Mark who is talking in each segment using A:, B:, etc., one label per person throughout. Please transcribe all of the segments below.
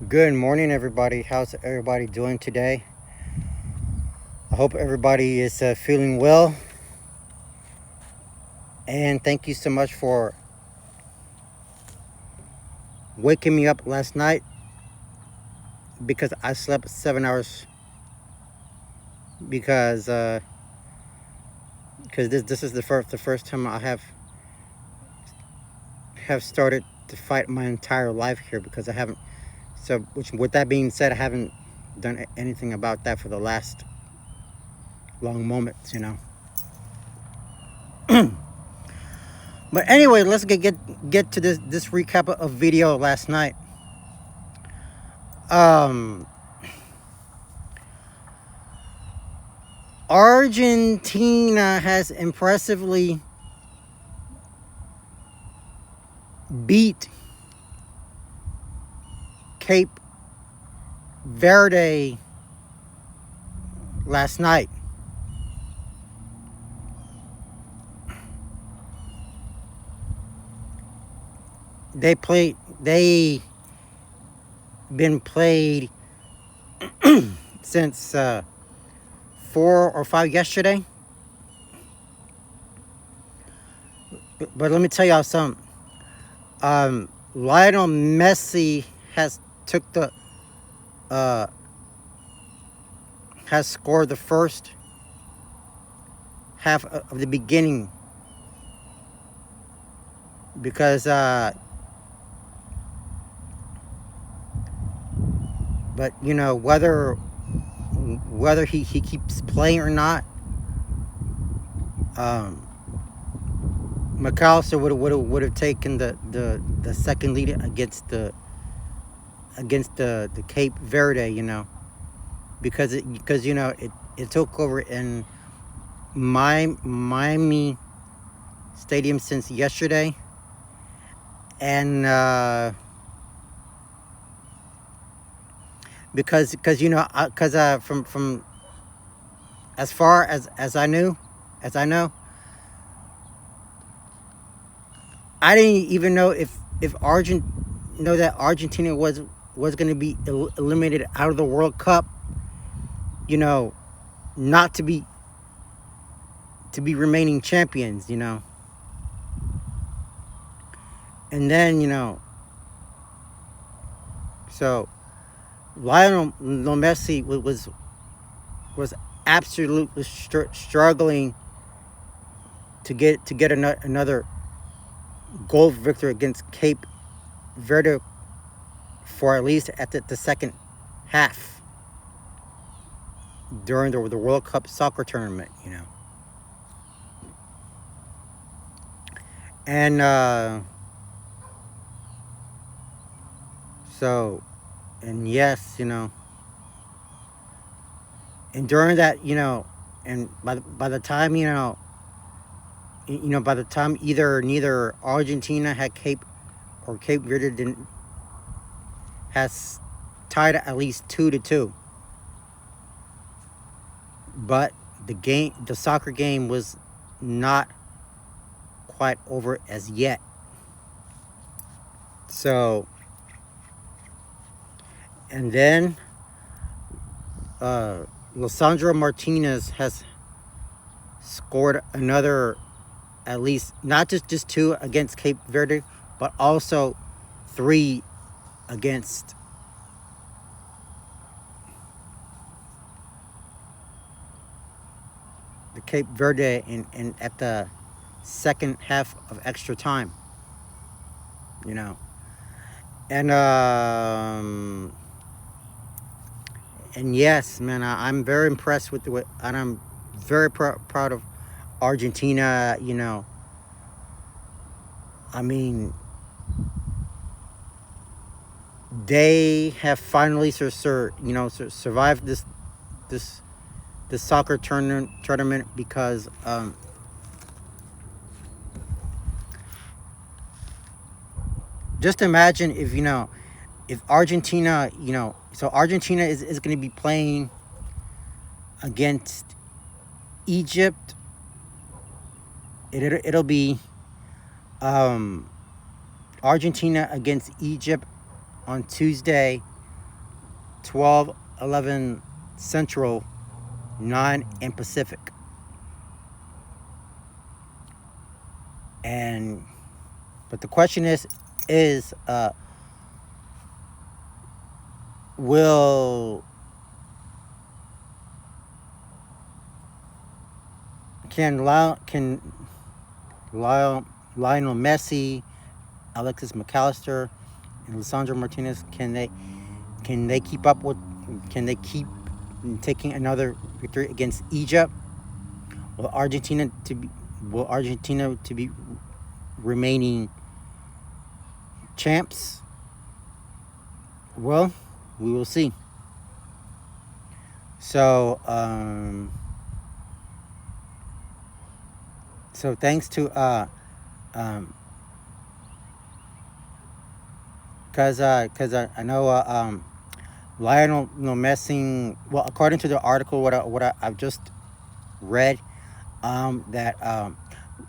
A: Good morning, everybody. How's everybody doing today? I hope everybody is feeling well. And thank you so much for waking me up last night because I slept 7 hours because this is the first time I have started to fight my entire life here because I haven't. So, which with that being said, I haven't done anything about that for the last long moments. But anyway, let's get to this recap of video last night. Um, Argentina has impressively beat Cape Verde last night. They been played since 4 or 5 yesterday. But let me tell y'all something. Lionel Messi took the has scored the first half of the beginning because but whether he keeps playing or not, McAllister would have taken the second lead against the Cape Verde, because it took over in Miami Stadium since yesterday, and because from as far as I know, I didn't even know if that Argentina was going to be eliminated out of the World Cup, not to be remaining champions, and then so Lionel Messi was absolutely struggling to get another goal victory against Cape Verde for at least at the second half during the World Cup soccer tournament, and so, and yes, and during that, and by the time by the time neither Argentina had Cape Verde has tied at least 2-2. But the soccer game was not quite over as yet. So, and then Lisandro Martinez has scored another, at least not just 2 against Cape Verde, but also 3 against the Cape Verde in at the second half of extra time, and yes, man, I'm very impressed with and I'm very proud of Argentina. I mean, they have finally survived this soccer tournament because just imagine if Argentina, so Argentina is going to be playing against Egypt. It'll be Argentina against Egypt on Tuesday, 12, 11 Central, 9 in Pacific. And but the question is will can Lionel Messi, Alexis McAllister, and Lisandro Martinez, can they keep up with, can they keep taking another victory against Egypt? Will Argentina to be will Argentina to be remaining champs? Well, we will see. So so thanks to cause I know Lionel Messi. Well, according to the article, I've just read, that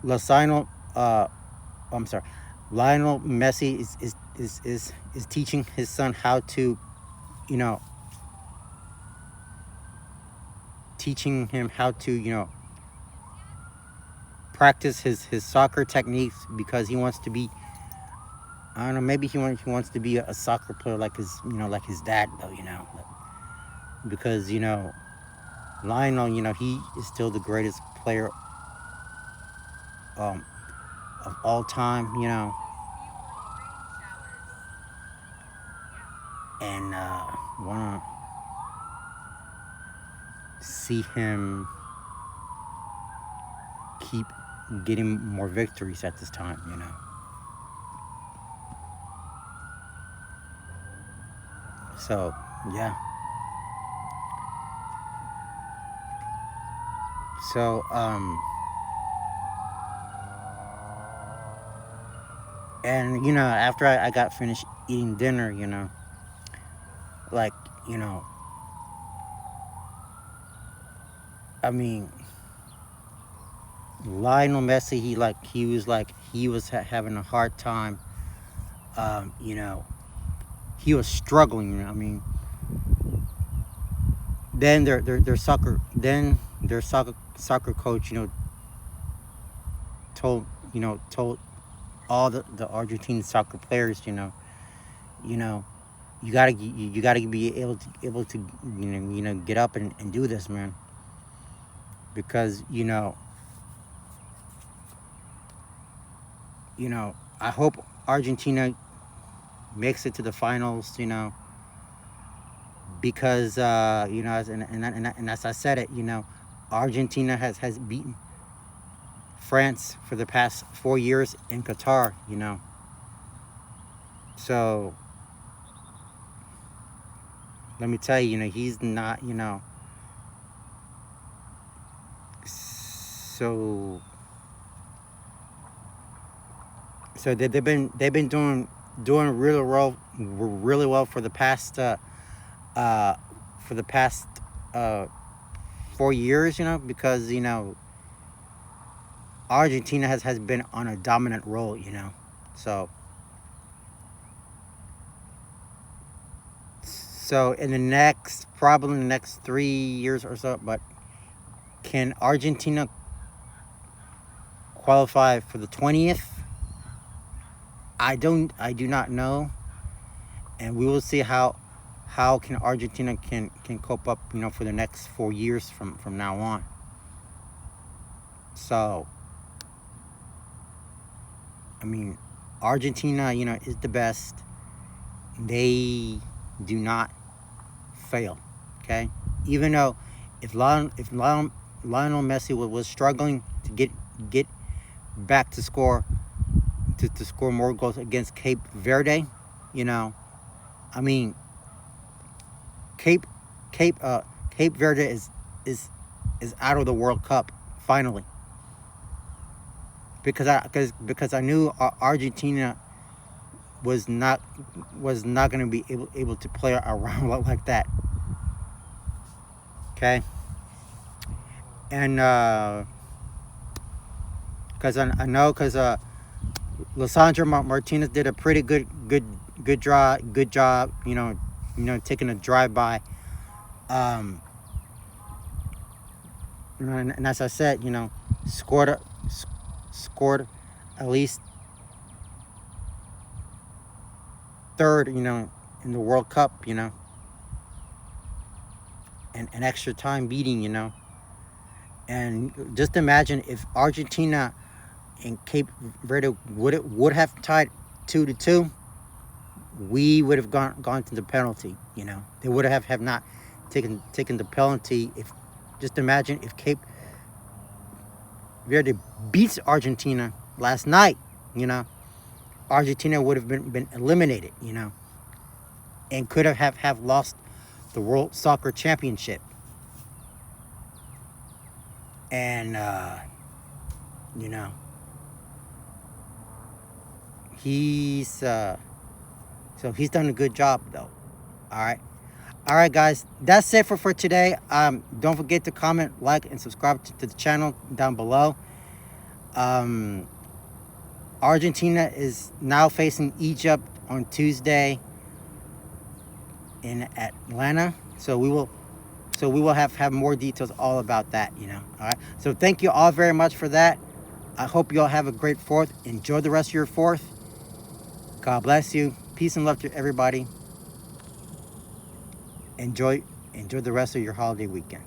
A: Lionel I'm sorry, Lionel Messi is teaching his son how to, you know, teaching him how to, practice his soccer techniques, because he wants to be, I don't know, maybe he wants to be a soccer player like his, like his dad, though, because, Lionel, he is still the greatest player um of all time, and want to see him keep getting more victories at this time. So, yeah. So, and, after I got finished eating dinner, like, you know, I mean, Lionel Messi, he was having a hard time, you know, he was struggling, I mean, then their soccer coach, told all the Argentine soccer players, you know, you gotta be able to get up and do this, man, because I hope Argentina makes it to the finals, because and as I said it, Argentina has beaten France for the past 4 years in Qatar, so let me tell you, he's not, so they've been doing really well for the past uh for the past uh 4 years, because Argentina has been on a dominant role, so in the next, probably in the next 3 years or so, but can Argentina qualify for the 20th? I do not know, and we will see how can Argentina can cope up, for the next 4 years from now on. So, I mean, Argentina, is the best. They do not fail. Okay, even though if Lionel Messi was struggling to get back to score to score more goals against Cape Verde, I mean, Cape Cape Cape Verde is out of the World Cup finally, because I knew Argentina was not going to be able to play around like that. Okay, and because I know, because Lisandro Martinez did a pretty good job, taking a drive-by. Um, and as I said, scored scored at least third, in the World Cup, and an extra time beating, and just imagine if Argentina and Cape Verde would have tied 2-2, we would have gone to the penalty. They would have not taken the penalty. If just imagine if Cape Verde beats Argentina last night, Argentina would have been eliminated, and could have lost the World Soccer Championship. And he's he's done a good job though. All right, guys, that's it for today. Don't forget to comment, like, and subscribe to the channel down below. Argentina is now facing Egypt on Tuesday in Atlanta, so we will have more details all about that. All right, so thank you all very much for that. I hope you all have a great 4th. Enjoy the rest of your 4th. God bless you. Peace and love to everybody. Enjoy the rest of your holiday weekend.